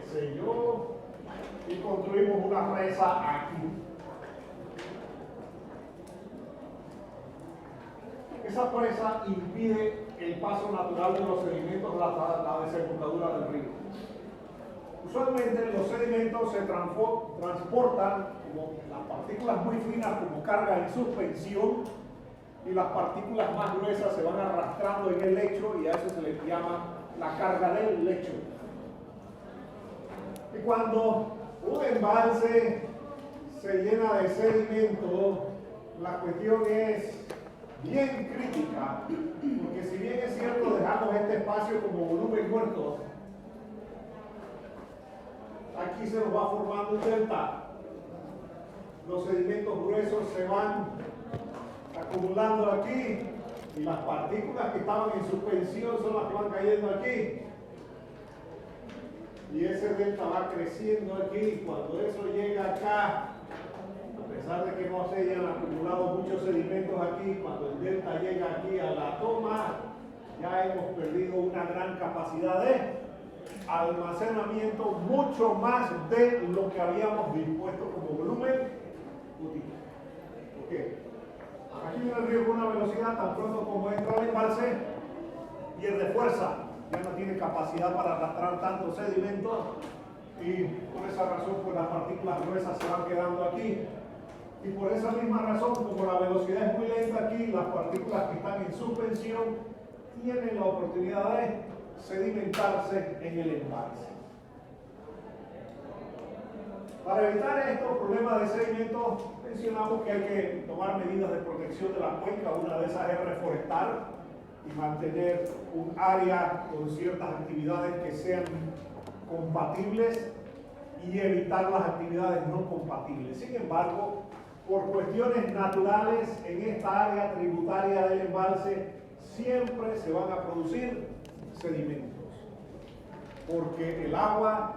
qué sé yo, y construimos una presa aquí. Esa presa impide el paso natural de los sedimentos, la desembocadura del río. Usualmente los sedimentos se transportan como las partículas muy finas como carga en suspensión, y las partículas más gruesas se van arrastrando en el lecho, y a eso se le llama la carga del lecho. Y cuando un embalse se llena de sedimento, la cuestión es bien crítica, porque si bien es cierto dejamos este espacio como volumen muerto, aquí se nos va formando un delta. Los sedimentos gruesos se van acumulando aquí, y las partículas que estaban en suspensión son las que van cayendo aquí, y ese delta va creciendo aquí, y cuando eso llega acá, a pesar de que no se hayan acumulado muchos sedimentos aquí, cuando el delta llega aquí a la toma, ya hemos perdido una gran capacidad de almacenamiento, mucho más de lo que habíamos dispuesto como volumen útil. ¿Ok? Aquí viene el río con una velocidad, tan pronto como entra al embalse, pierde fuerza, ya no tiene capacidad para arrastrar tanto sedimento, y por esa razón pues las partículas gruesas se van quedando aquí. Y por esa misma razón, como la velocidad es muy lenta aquí, las partículas que están en suspensión tienen la oportunidad de sedimentarse en el embalse. Para evitar estos problemas de sedimento, mencionamos que hay que tomar medidas de protección de la cuenca. Una de esas es reforestar y mantener un área con ciertas actividades que sean compatibles, y evitar las actividades no compatibles. Sin embargo, por cuestiones naturales, en esta área tributaria del embalse siempre se van a producir sedimentos, porque el agua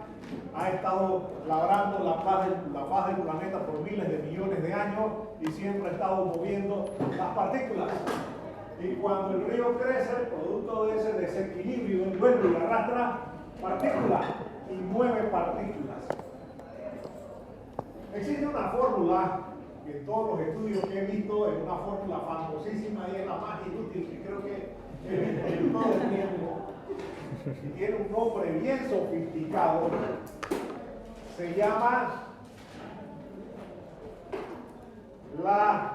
ha estado labrando la faz del planeta por miles de millones de años, y siempre ha estado moviendo las partículas. Y cuando el río crece, producto de ese desequilibrio, él vuelve y arrastra partículas y mueve partículas. Existe una fórmula que en todos los estudios que he visto es una fórmula famosísima, y es la más inútil que creo que he visto en todo el tiempo, y tiene un nombre bien sofisticado. Se llama la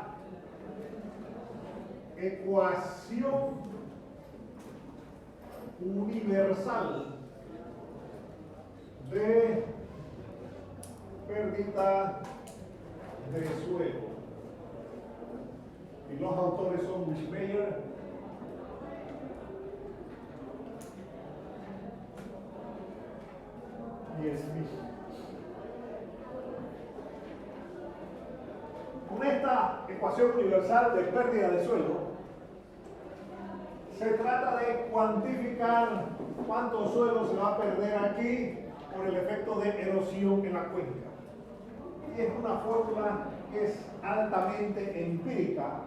ecuación universal de pérdida de suelo. Y los autores son Wissmeyer y Smith. Con esta ecuación universal de pérdida de suelo, se trata de cuantificar cuánto suelo se va a perder aquí por el efecto de erosión en la cuenca. Y es una fórmula que es altamente empírica,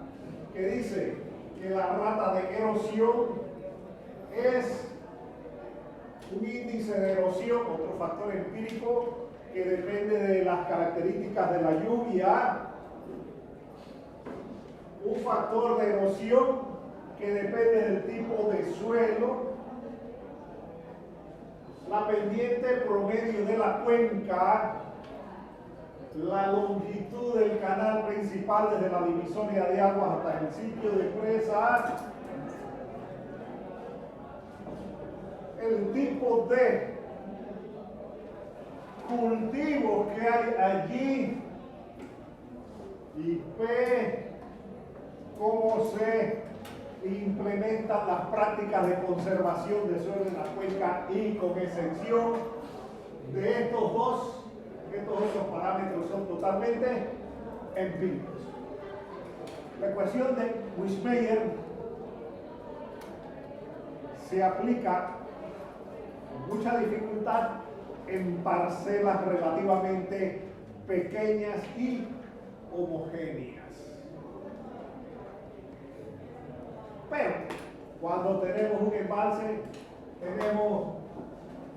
que dice que la rata de erosión es un índice de erosión, otro factor empírico que depende de las características de la lluvia, un factor de erosión que depende del tipo de suelo, la pendiente promedio de la cuenca, la longitud del canal principal desde la divisoria de aguas hasta el sitio de presa, el tipo de cultivos que hay allí, y P, cómo se implementan las prácticas de conservación de suelo en la cuenca, y con excepción de estos otros parámetros son totalmente empíricos. La ecuación de Wissmeyer se aplica con mucha dificultad en parcelas relativamente pequeñas y homogéneas. Pero cuando tenemos un embalse, tenemos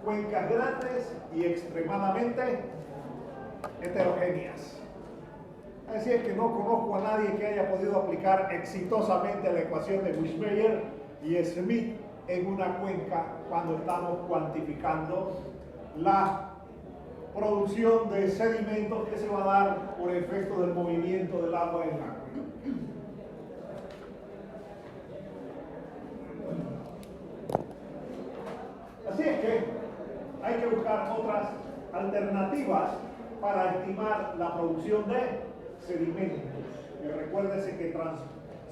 cuencas grandes y extremadamente heterogéneas. Así es que no conozco a nadie que haya podido aplicar exitosamente la ecuación de Wishmeyer y Smith en una cuenca cuando estamos cuantificando la producción de sedimentos que se va a dar por efecto del movimiento del agua en la cuenca. Así es que hay que buscar otras alternativas para estimar la producción de sedimentos. Y recuérdese que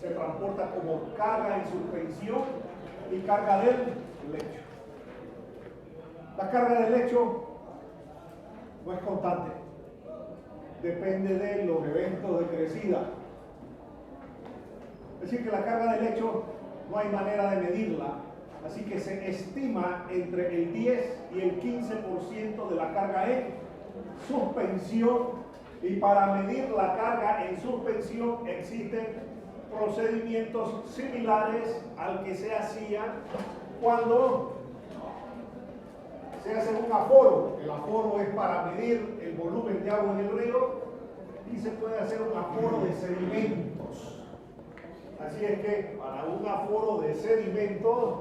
se transporta como carga en suspensión y carga del lecho. La carga del lecho no es constante, depende de los eventos de crecida. Es decir, que la carga del lecho no hay manera de medirla, así que se estima entre el 10 y el 15% de la carga en suspensión, y para medir la carga en suspensión existen procedimientos similares al que se hacía cuando se hace un aforo. El aforo es para medir el volumen de agua en el río y se puede hacer un aforo de sedimentos. Así es que para un aforo de sedimentos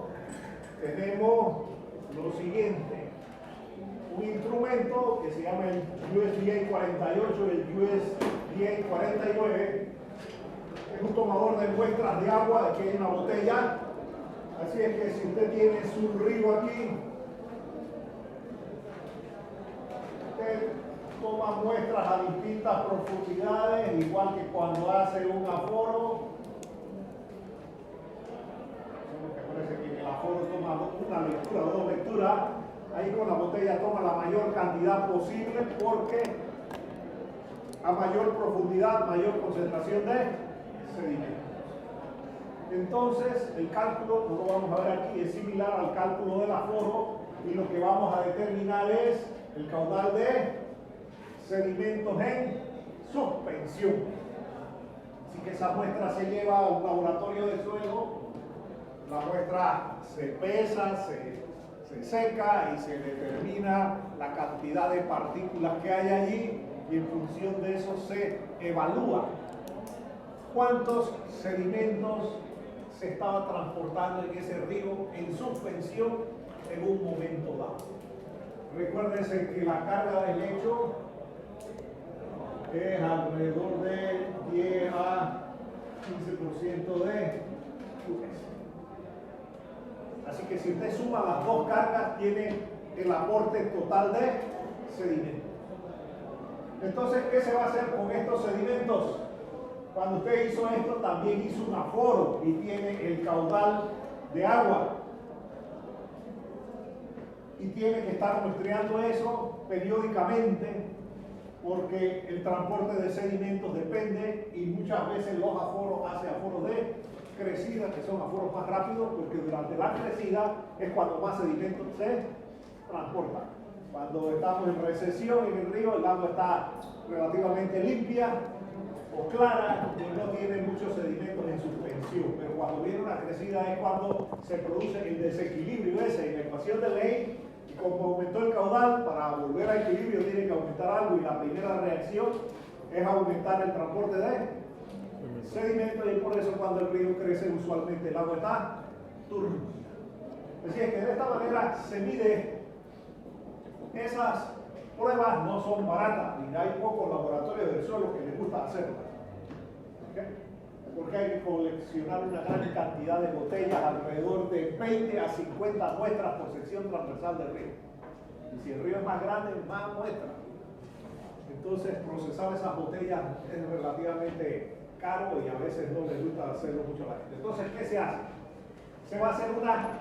tenemos lo siguiente: un instrumento que se llama el USDA 48 y el USDA 49, es un tomador de muestras de agua. Aquí hay una botella, así es que si usted tiene su río aquí, usted toma muestras a distintas profundidades, igual que cuando hace un aforo. Parece que el aforo toma una lectura o dos lecturas. Ahí con la botella toma la mayor cantidad posible, porque a mayor profundidad, mayor concentración de sedimentos. Entonces, el cálculo, no lo vamos a ver aquí, es similar al cálculo del aforo, y lo que vamos a determinar es el caudal de sedimentos en suspensión. Así que esa muestra se lleva a un laboratorio de suelo, la muestra se pesa, se seca y se determina la cantidad de partículas que hay allí, y en función de eso se evalúa cuántos sedimentos se estaba transportando en ese río en suspensión en un momento dado. Recuérdense que la carga del lecho es alrededor de 10 a 15% de UPS. Así que si usted suma las dos cargas, tiene el aporte total de sedimentos. Entonces, ¿qué se va a hacer con estos sedimentos? Cuando usted hizo esto, también hizo un aforo y tiene el caudal de agua. Y tiene que estar muestreando eso periódicamente, porque el transporte de sedimentos depende, y muchas veces los aforos hacen aforos de crecida, que son aforos más rápidos, porque durante la crecida es cuando más sedimentos se transportan. Cuando estamos en recesión en el río, el agua está relativamente limpia o clara y no tiene muchos sedimentos en suspensión. Pero cuando viene una crecida es cuando se produce el desequilibrio ese en la ecuación de Ley, y como aumentó el caudal, para volver a equilibrio tiene que aumentar algo, y la primera reacción es aumentar el transporte de sedimentos, y por eso cuando el río crece usualmente el agua está turbia. Así es que de esta manera se mide. Esas pruebas no son baratas, y hay pocos laboratorios del suelo que les gusta hacerlas. ¿Okay? Porque hay que coleccionar una gran cantidad de botellas, alrededor de 20 a 50 muestras por sección transversal del río. Y si el río es más grande, más muestras. Entonces, procesar esas botellas es relativamente caro, y a veces no les gusta hacerlo mucho a la gente. Entonces, ¿qué se hace? Se va a hacer una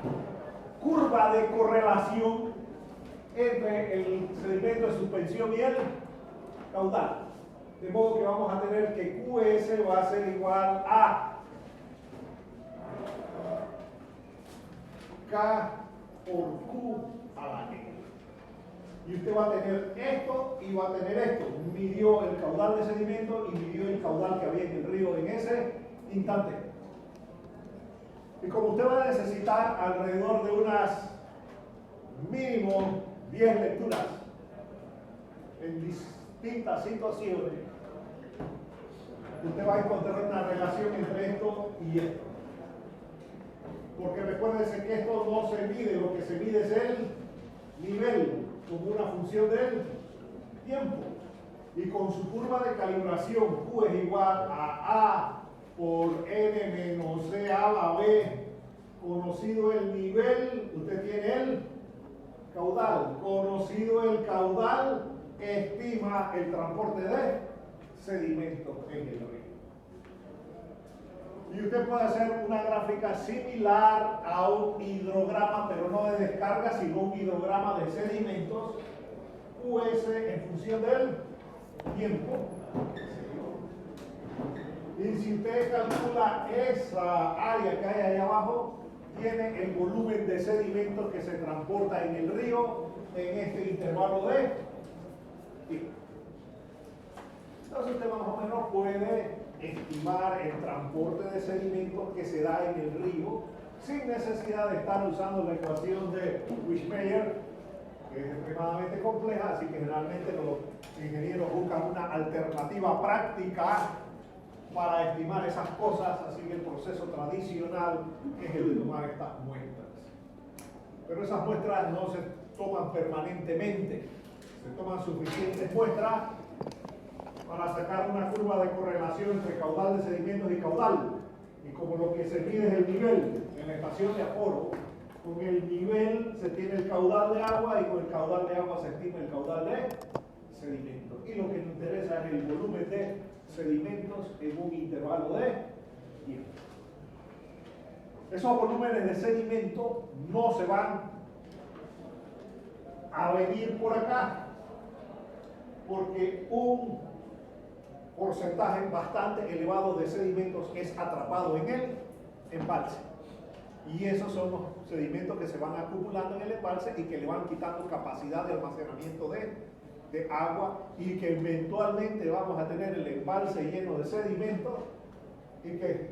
curva de correlación entre el sedimento de suspensión y el caudal. De modo que vamos a tener que QS va a ser igual a K por Q a la N. Y usted va a tener esto y va a tener esto. Midió el caudal de sedimento y midió el caudal que había en el río en ese instante. Y como usted va a necesitar alrededor de unas mínimo 10 lecturas en distintas situaciones, usted va a encontrar una relación entre esto y esto. Porque recuérdense que esto no se mide, lo que se mide es el nivel, como una función del tiempo. Y con su curva de calibración, Q es igual a por N menos C a la B, conocido el nivel, usted tiene el caudal. Conocido el caudal, estima el transporte de sedimentos en el río. Y usted puede hacer una gráfica similar a un hidrograma, pero no de descarga, sino un hidrograma de sedimentos, QS en función del tiempo. Y si usted calcula esa área que hay ahí abajo, tiene el volumen de sedimentos que se transporta en el río en este intervalo de tiempo. Entonces usted más o menos puede estimar el transporte de sedimentos que se da en el río sin necesidad de estar usando la ecuación de Wishmeyer, que es extremadamente compleja, así que generalmente los ingenieros buscan una alternativa práctica para estimar esas cosas, así que el proceso tradicional es el de tomar estas muestras. Pero esas muestras no se toman permanentemente, se toman suficientes muestras para sacar una curva de correlación entre caudal de sedimentos y caudal. Y como lo que se mide es el nivel en la estación de aforo, con el nivel se tiene el caudal de agua y con el caudal de agua se estima el caudal de sedimentos. Y lo que nos interesa es el volumen de sedimentos en un intervalo de tiempo. Esos volúmenes de sedimento no se van a venir por acá, porque un porcentaje bastante elevado de sedimentos es atrapado en el embalse. Y esos son los sedimentos que se van acumulando en el embalse y que le van quitando capacidad de almacenamiento de agua, y que eventualmente vamos a tener el embalse lleno de sedimentos y que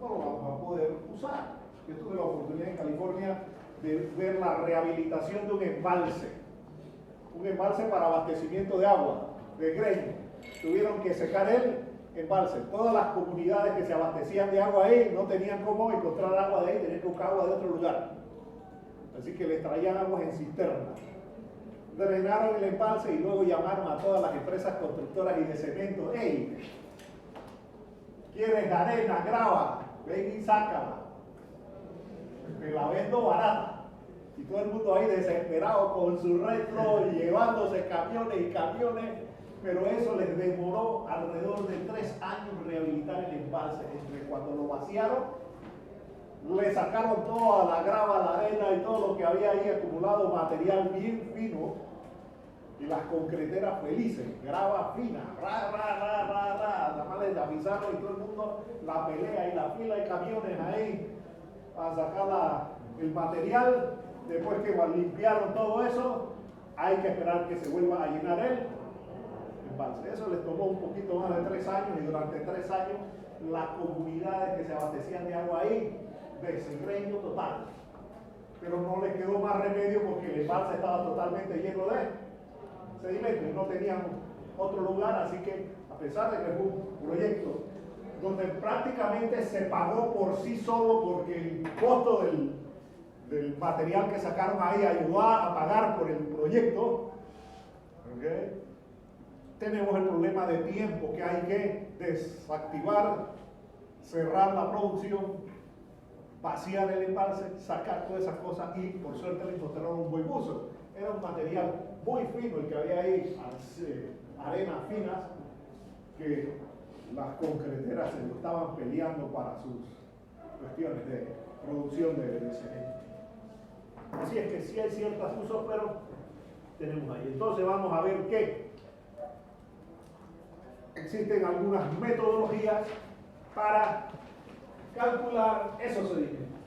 no lo vamos a poder usar. Yo tuve la oportunidad en California de ver la rehabilitación de un embalse para abastecimiento de agua, de greño. Tuvieron que secar el embalse. Todas las comunidades que se abastecían de agua ahí no tenían cómo encontrar agua de ahí, tenían que buscar agua de otro lugar. Así que les traían aguas en cisternas. Drenaron el embalse y luego llamaron a todas las empresas constructoras y de cemento. ¡Hey! ¿Quieres arena, grava? Ven y sácala. Te la vendo barata. Y todo el mundo ahí desesperado con su retro y llevándose camiones y camiones. Pero eso les demoró alrededor de 3 años rehabilitar el embalse. Entre cuando lo vaciaron, le sacaron toda la grava, la arena y todo lo que había ahí acumulado, material bien fino, y las concreteras felices, grava fina, nada más les avisaron y todo el mundo, la pelea y la fila de camiones ahí a sacar el material. Después que limpiaron todo eso, hay que esperar que se vuelva a llenar el embalse. Eso les tomó un poquito más de 3 años, y durante 3 años las comunidades que se abastecían de agua ahí, desenreño total. Pero no les quedó más remedio porque el embalse estaba totalmente lleno de sedimentos y no tenían otro lugar. Así que, a pesar de que fue un proyecto donde prácticamente se pagó por sí solo, porque el costo del material que sacaron ahí ayudó a pagar por el proyecto, ¿okay? Tenemos el problema de tiempo, que hay que desactivar, cerrar la producción, vaciar el embalse, sacar todas esas cosas, y por suerte le encontraron un buen uso. Era un material muy fino el que había ahí, arenas finas, que las concreteras se lo estaban peleando para sus cuestiones de producción de cemento. Así es que sí hay ciertos usos, pero tenemos ahí. Entonces vamos a ver que existen algunas metodologías para calcular esos sedimentos.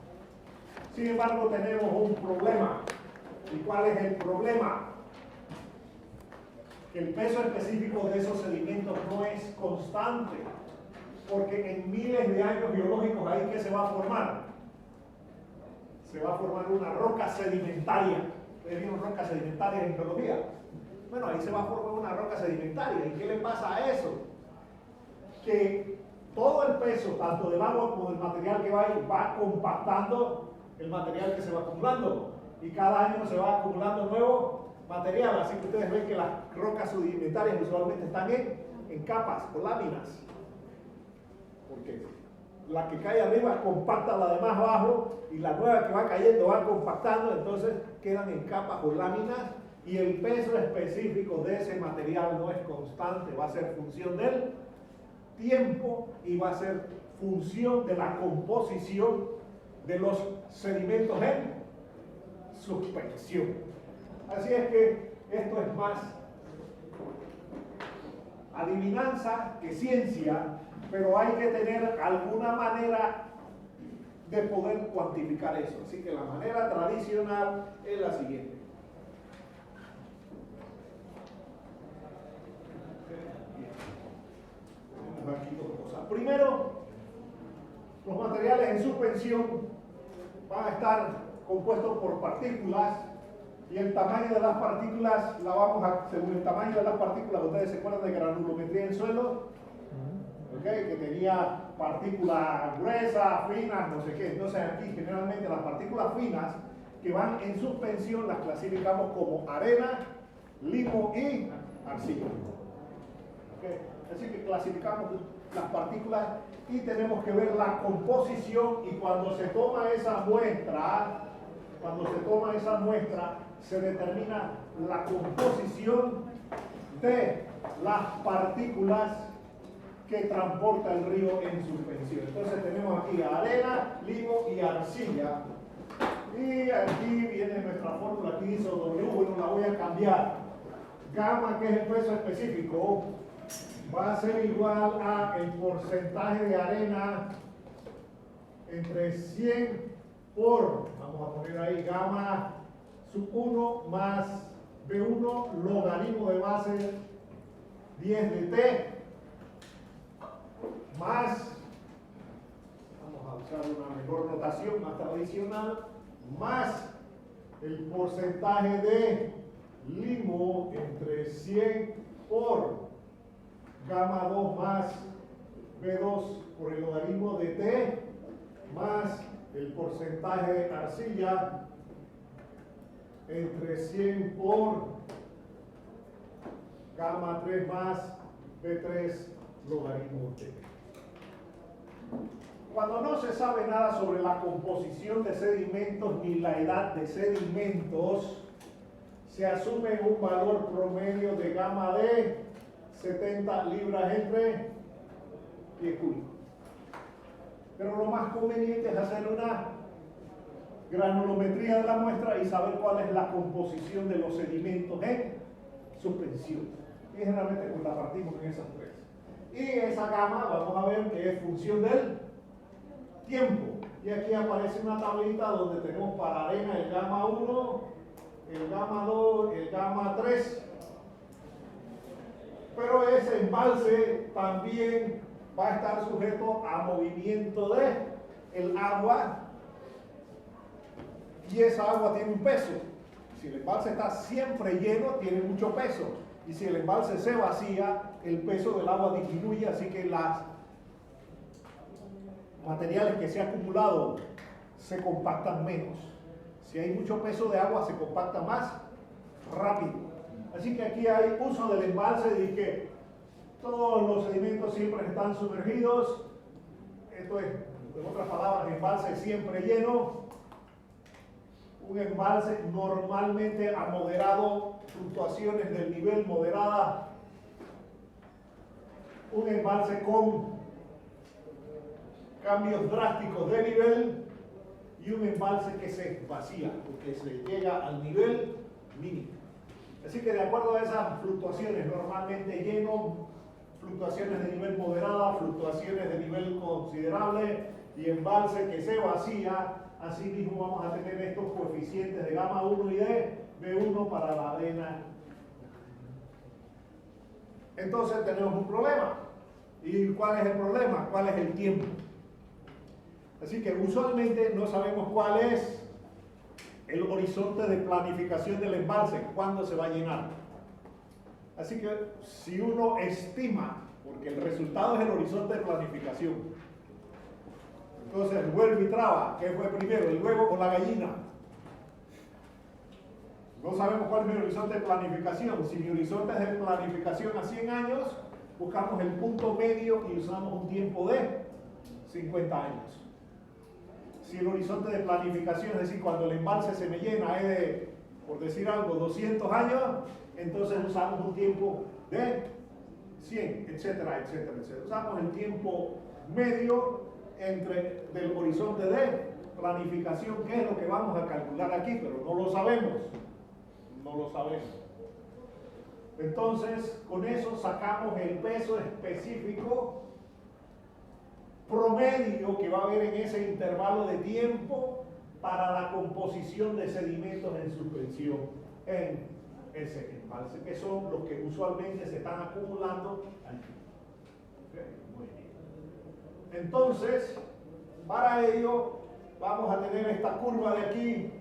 Sin embargo, tenemos un problema. ¿Y cuál es el problema? Que el peso específico de esos sedimentos no es constante, porque en miles de años biológicos ahí, ¿qué se va a formar? Se va a formar una roca sedimentaria Ustedes vieron rocas sedimentarias en geología. Bueno, ahí se va a formar una roca sedimentaria. ¿Y qué le pasa a eso? Que todo el peso, tanto del agua como del material que va ahí, va compactando el material que se va acumulando. Y cada año se va acumulando nuevo material. Así que ustedes ven que las rocas sedimentarias usualmente están en capas o láminas. Porque la que cae arriba compacta la de más abajo y la nueva que va cayendo va compactando, entonces quedan en capas o láminas y el peso específico de ese material no es constante, va a ser función del tiempo y va a ser función de la composición de los sedimentos en suspensión. Así es que esto es más adivinanza que ciencia, pero hay que tener alguna manera de poder cuantificar eso. Así que la manera tradicional es la siguiente. Tenemos aquí dos cosas. Primero, los materiales en suspensión van a estar compuestos por partículas y el tamaño de las partículas la vamos a, según el tamaño de las partículas, ustedes se acuerdan de granulometría en suelo, ¿okay? Que tenía partículas gruesas, finas, no sé qué. Entonces aquí generalmente las partículas finas que van en suspensión las clasificamos como arena, limo y arcilla. ¿Okay? Así que clasificamos las partículas y tenemos que ver la composición, y cuando se toma esa muestra, se determina la composición de las partículas que transporta el río en suspensión. Entonces tenemos aquí arena, limo y arcilla. Y aquí viene nuestra fórmula, aquí dice W, bueno, la voy a cambiar. Gamma, que es el peso específico, va a ser igual a el porcentaje de arena entre 100 por, vamos a poner ahí, gamma sub 1 más B1 logaritmo de base 10 de T más, vamos a usar una mejor notación más tradicional, más el porcentaje de limo entre 100 por gamma 2 más B2 por el logaritmo de T más el porcentaje de arcilla entre 100 por gamma 3 más B3 logaritmo de T. Cuando no se sabe nada sobre la composición de sedimentos ni la edad de sedimentos, se asume un valor promedio de gamma de 70 libras entre pie cúbico. Pero lo más conveniente es hacer una granulometría de la muestra y saber cuál es la composición de los sedimentos en suspensión. Y generalmente pues la partimos en esas tres. Y esa gamma vamos a ver que es función del tiempo. Y aquí aparece una tablita donde tenemos para arena el gamma 1, el gamma 2, el gamma 3. Pero ese embalse también va a estar sujeto a movimiento de el agua, y esa agua tiene un peso. Si el embalse está siempre lleno, tiene mucho peso, y si el embalse se vacía, el peso del agua disminuye, así que los materiales que se han acumulado se compactan menos. Si hay mucho peso de agua, se compacta más rápido. Así que aquí hay uso del embalse de que todos los sedimentos siempre están sumergidos. Esto es, en otras palabras, embalse siempre lleno. Un embalse normalmente a moderado, fluctuaciones del nivel moderada. Un embalse con cambios drásticos de nivel, y un embalse que se vacía, porque se llega al nivel mínimo. Así que de acuerdo a esas fluctuaciones, normalmente lleno, fluctuaciones de nivel moderada, fluctuaciones de nivel considerable y embalse que se vacía, así mismo vamos a tener estos coeficientes de gamma 1 y de B1 para la arena. Entonces tenemos un problema. ¿Y cuál es el problema? ¿Cuál es el tiempo? Así que usualmente no sabemos cuál es el horizonte de planificación del embalse, cuándo se va a llenar. Así que si uno estima, porque el resultado es el horizonte de planificación, entonces vuelve y traba, ¿qué fue primero, el huevo o la gallina? No sabemos cuál es mi horizonte de planificación. Si mi horizonte es de planificación a 100 años, buscamos el punto medio y usamos un tiempo de 50 años. Si el horizonte de planificación, es decir, cuando el embalse se me llena, es de, por decir algo, 200 años, entonces usamos un tiempo de 100, etcétera, etcétera, etcétera. Usamos el tiempo medio del horizonte de planificación, que es lo que vamos a calcular aquí, pero no lo sabemos. No lo sabemos. Entonces, con eso sacamos el peso específico promedio que va a haber en ese intervalo de tiempo para la composición de sedimentos en suspensión en ese embalse, que son los que usualmente se están acumulando aquí. Okay, muy bien. Entonces, para ello vamos a tener esta curva de aquí,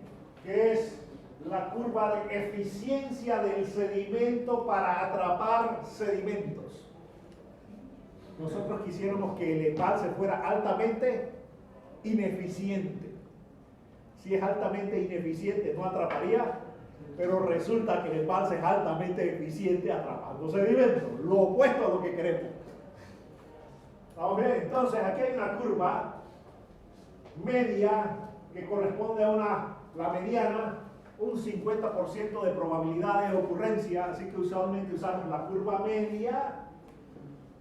que es la curva de eficiencia del sedimento para atrapar sedimentos. Nosotros quisiéramos que el embalse fuera altamente ineficiente. Si es altamente ineficiente, no atraparía, pero resulta que el embalse es altamente eficiente atrapando sedimentos, lo opuesto a lo que queremos. ¿Vamos bien? Entonces, aquí hay una curva media que corresponde a la mediana, un 50% de probabilidad de ocurrencia, así que usualmente usamos la curva media,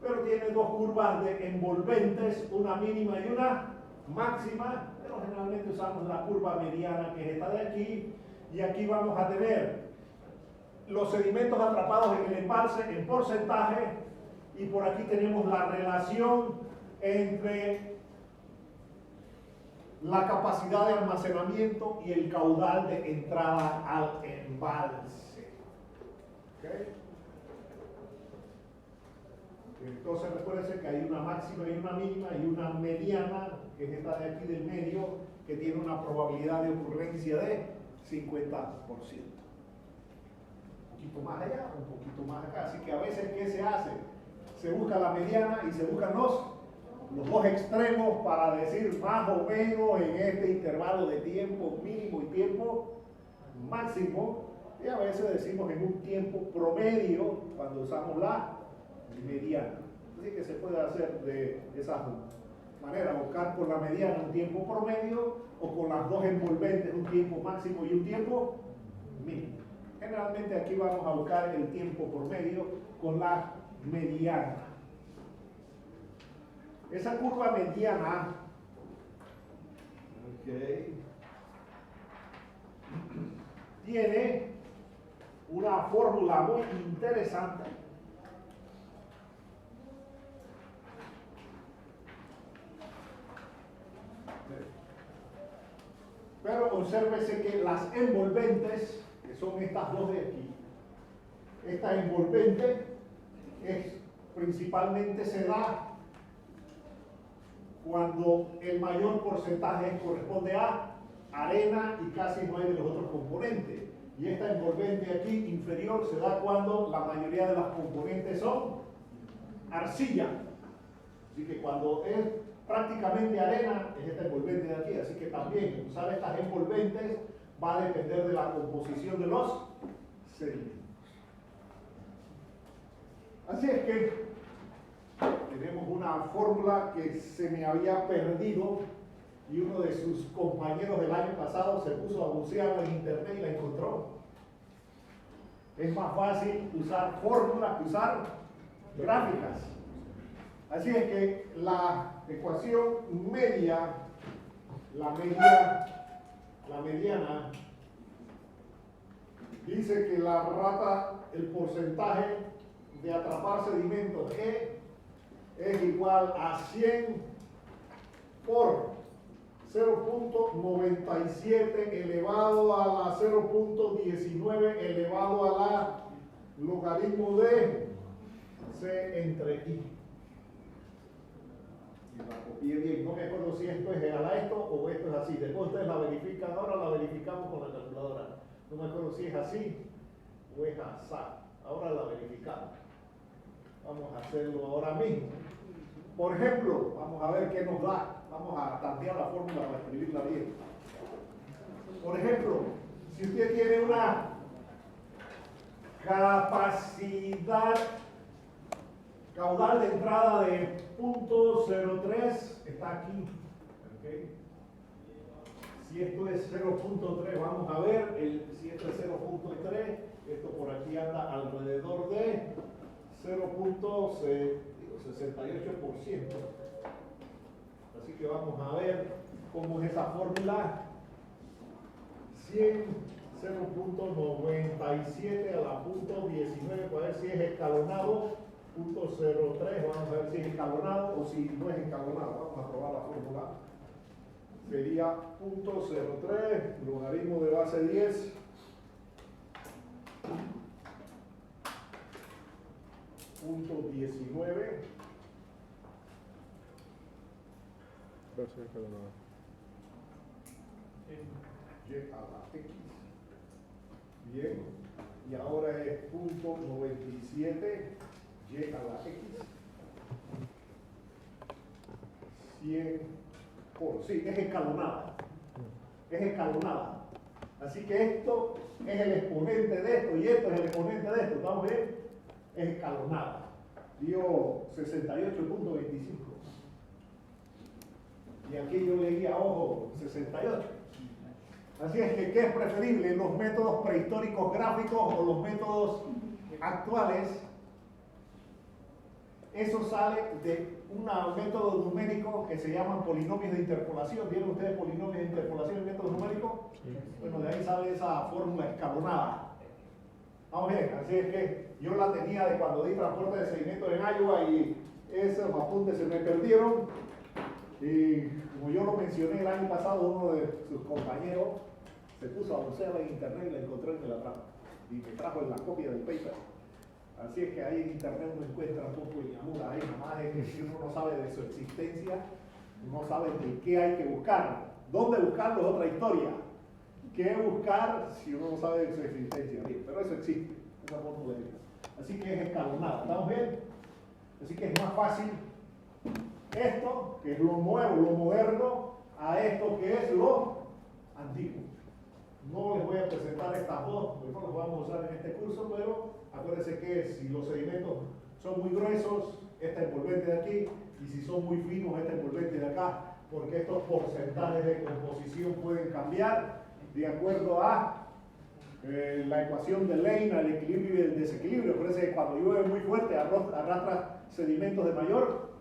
pero tiene dos curvas de envolventes, una mínima y una máxima, pero generalmente usamos la curva mediana, que es esta de aquí, y aquí vamos a tener los sedimentos atrapados en el embalse en porcentaje, y por aquí tenemos la relación entre la capacidad de almacenamiento y el caudal de entrada al embalse. ¿Okay? Entonces recuérdense que hay una máxima y una mínima y una mediana, que es esta de aquí del medio, que tiene una probabilidad de ocurrencia de 50%. Un poquito más allá, un poquito más acá. Así que a veces, ¿qué se hace? Se busca la mediana y se buscan los dos extremos para decir más o menos en este intervalo de tiempo mínimo y tiempo máximo, y a veces decimos en un tiempo promedio cuando usamos la mediana. Así que se puede hacer de esa manera, buscar por la mediana un tiempo promedio o con las dos envolventes un tiempo máximo y un tiempo mínimo. Generalmente aquí vamos a buscar el tiempo promedio con la mediana. Esa curva mediana, tiene una fórmula muy interesante. Pero obsérvese que las envolventes, que son estas dos de aquí, esta envolvente principalmente se da cuando el mayor porcentaje corresponde a arena y casi no hay de los otros componentes. Y esta envolvente aquí inferior se da cuando la mayoría de las componentes son arcilla. Así que cuando es prácticamente arena, es esta envolvente de aquí. Así que también usar estas envolventes va a depender de la composición de los sedimentos. Así es que tenemos una fórmula que se me había perdido y uno de sus compañeros del año pasado se puso a bucearla en internet y la encontró. Es más fácil usar fórmulas que usar gráficas. Así es que la ecuación media, la mediana, dice que la rata, el porcentaje de atrapar sedimentos E es igual a 100 por 0.97 elevado a la 0.19 elevado a la logaritmo de C entre I. Y la copié bien. No me acuerdo si esto es igual a esto o esto es así. Después ustedes la verifican. Ahora la verificamos con la calculadora. No me acuerdo si es así o es así. Ahora la verificamos. Vamos a hacerlo ahora mismo. Por ejemplo, vamos a ver qué nos da. Vamos a tantear la fórmula para escribirla bien. Por ejemplo, si usted tiene una capacidad caudal de entrada de 0.03, está aquí. ¿Okay? Si esto es 0.3, vamos a ver, si esto es 0.3, esto por aquí anda alrededor de 0.68%. Así que vamos a ver cómo es esa fórmula. 100, 0.97 a la punto 19, para ver si es escalonado. 0.03, vamos a ver si es escalonado o si no es escalonado. Vamos a probar la fórmula. Sería 0.03, logaritmo de base 10. Punto 19. Y a la X. Bien. Y ahora es punto 97. Y a la X. 100 por. Sí, es escalonada. Es escalonada. Así que esto es el exponente de esto y esto es el exponente de esto. ¿Estamos bien? Es escalonada. Dio 68.25. Y aquí yo leía, ojo, 68. Así es que, ¿qué es preferible? ¿Los métodos prehistóricos gráficos o los métodos actuales? Eso sale de un método numérico que se llaman polinomios de interpolación. ¿Vieron ustedes polinomios de interpolación en método numérico? Sí. Bueno, de ahí sale esa fórmula escalonada. Vamos bien, así es que yo la tenía de cuando di transporte de sedimentos en Iowa y esos apuntes se me perdieron. Y como yo lo mencioné el año pasado, uno de sus compañeros se puso a buscarla en internet y la encontró y me la trajo. Y me trajo en la copia del paper. Así es que ahí en internet uno encuentra un poco de ñamura ahí, nomás es que si uno no sabe de su existencia, no sabe de qué hay que buscar. ¿Dónde buscarlo es otra historia? ¿Qué buscar si uno no sabe de su existencia? Bien, pero eso existe, esa fórmula existe. Así que es escalonada, ¿estamos bien? Así que es más fácil esto, que es lo nuevo, lo moderno, a esto que es lo antiguo. No les voy a presentar estas dos, porque no las vamos a usar en este curso, pero acuérdense que si los sedimentos son muy gruesos, este envolvente de aquí, y si son muy finos, este envolvente de acá, porque estos porcentajes de composición pueden cambiar de acuerdo a la ecuación de Lane, el equilibrio y el desequilibrio. Por eso cuando llueve muy fuerte arrastra sedimentos de mayor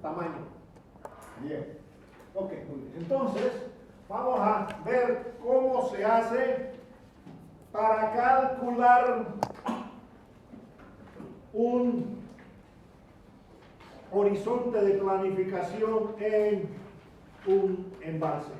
tamaño. Bien. Ok, muy bien. Entonces, vamos a ver cómo se hace para calcular un horizonte de planificación en un embalse.